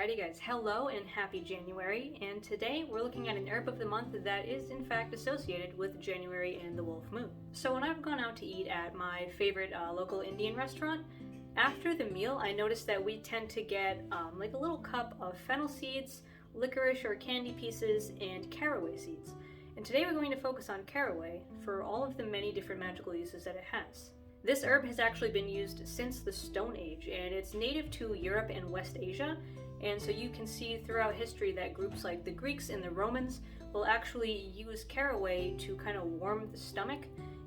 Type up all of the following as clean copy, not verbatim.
Alrighty guys, hello and happy January, and today we're looking at an herb of the month that is in fact associated with January and the wolf moon. So when I've gone out to eat at my favorite local Indian restaurant, after the meal I noticed that we tend to get like a little cup of fennel seeds, licorice or candy pieces, and caraway seeds. And today we're going to focus on caraway for all of the many different magical uses that it has. This herb has actually been used since the Stone Age, and it's native to Europe and West Asia, and so you can see throughout history that groups like the Greeks and the Romans will actually use caraway to kind of warm the stomach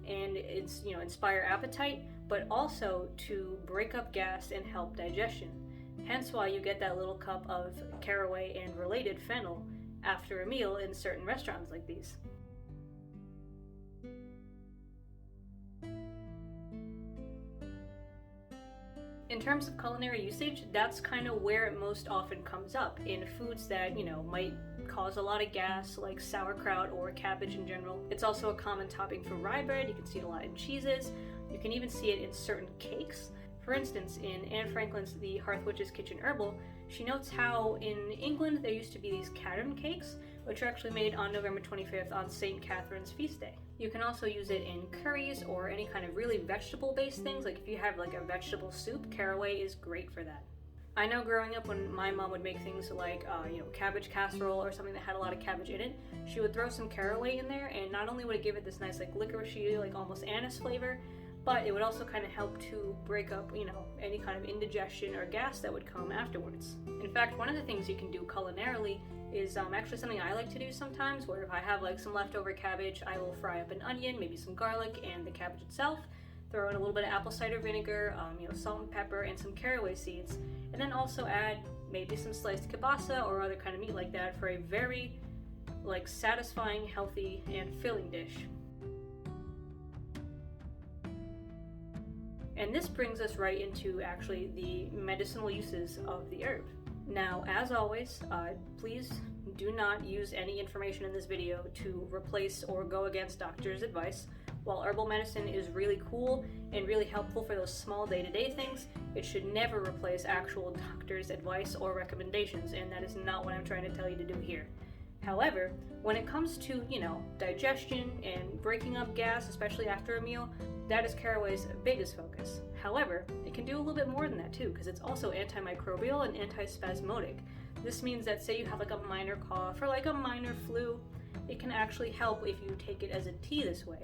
and inspire appetite, but also to break up gas and help digestion. Hence why you get that little cup of caraway and related fennel after a meal in certain restaurants like these. In terms of culinary usage, that's kind of where it most often comes up, in foods that, might cause a lot of gas, like sauerkraut or cabbage in general. It's also a common topping for rye bread. You can see it a lot in cheeses. You can even see it in certain cakes. For instance, in Anne Franklin's The Hearth Witch's Kitchen Herbal, she notes how in England there used to be these Caddam cakes, which are actually made on November 25th on St. Catherine's feast day. You can also use it in curries or any kind of really vegetable-based things, like if you have like a vegetable soup, caraway is great for that. I know growing up when my mom would make things like, cabbage casserole or something that had a lot of cabbage in it, she would throw some caraway in there, and not only would it give it this nice like licoricey, like almost anise flavor, but it would also kind of help to break up, any kind of indigestion or gas that would come afterwards. In fact, one of the things you can do culinarily is actually something I like to do sometimes, where if I have like some leftover cabbage, I will fry up an onion, maybe some garlic and the cabbage itself, throw in a little bit of apple cider vinegar, salt and pepper, and some caraway seeds, and then also add maybe some sliced kielbasa or other kind of meat like that for a very satisfying, healthy, and filling dish. And this brings us right into actually the medicinal uses of the herb. Now, as always, please do not use any information in this video to replace or go against doctor's advice. While herbal medicine is really cool and really helpful for those small day-to-day things, it should never replace actual doctor's advice or recommendations, and that is not what I'm trying to tell you to do here. However, when it comes to, digestion and breaking up gas, especially after a meal, that is caraway's biggest focus. However, it can do a little bit more than that too, because it's also antimicrobial and antispasmodic. This means that say you have like a minor cough or like a minor flu, it can actually help if you take it as a tea this way.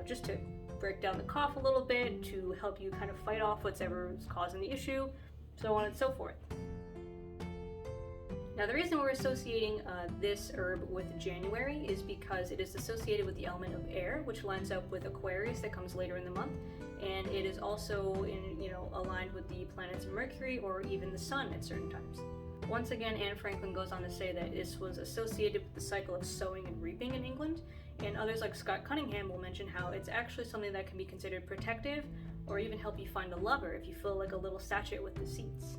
Just to break down the cough a little bit, to help you kind of fight off whatever is causing the issue, so on and so forth. Now, the reason we're associating this herb with January is because it is associated with the element of air, which lines up with Aquarius that comes later in the month, and it is also aligned with the planets Mercury or even the Sun at certain times. Once again, Anne Franklin goes on to say that this was associated with the cycle of sowing and reaping in England, and others like Scott Cunningham will mention how it's actually something that can be considered protective or even help you find a lover if you fill like a little sachet with the seeds.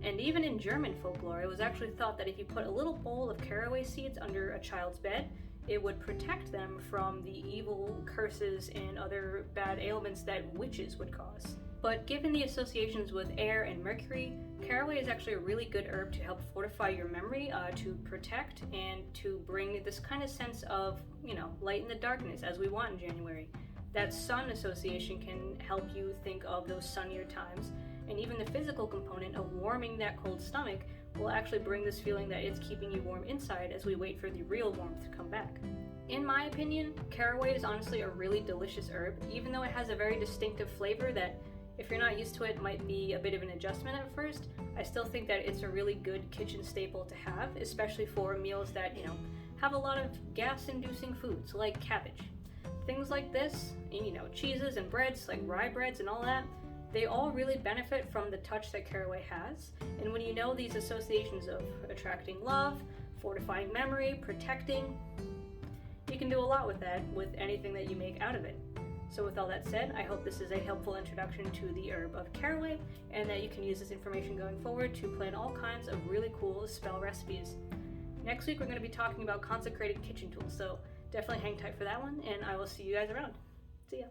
And even in German folklore, it was actually thought that if you put a little bowl of caraway seeds under a child's bed, it would protect them from the evil curses and other bad ailments that witches would cause. But given the associations with air and Mercury, caraway is actually a really good herb to help fortify your memory, to protect, and to bring this kind of sense of, light in the darkness as we want in January. That sun association can help you think of those sunnier times, and even the physical component of warming that cold stomach will actually bring this feeling that it's keeping you warm inside as we wait for the real warmth to come back. In my opinion, caraway is honestly a really delicious herb, even though it has a very distinctive flavor that, if you're not used to it, might be a bit of an adjustment at first. I still think that it's a really good kitchen staple to have, especially for meals that, have a lot of gas-inducing foods like cabbage. Things like this, and, cheeses and breads like rye breads and all that, they all really benefit from the touch that caraway has, and when you know these associations of attracting love, fortifying memory, protecting, you can do a lot with that with anything that you make out of it. So with all that said, I hope this is a helpful introduction to the herb of caraway, and that you can use this information going forward to plan all kinds of really cool spell recipes. Next week we're going to be talking about consecrated kitchen tools, so definitely hang tight for that one, and I will see you guys around. See ya!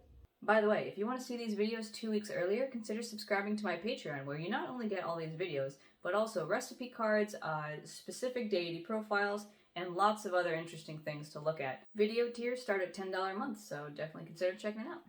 By the way, if you want to see these videos 2 weeks earlier, consider subscribing to my Patreon, where you not only get all these videos, but also recipe cards, specific deity profiles, and lots of other interesting things to look at. Video tiers start at $10 a month, so definitely consider checking it out.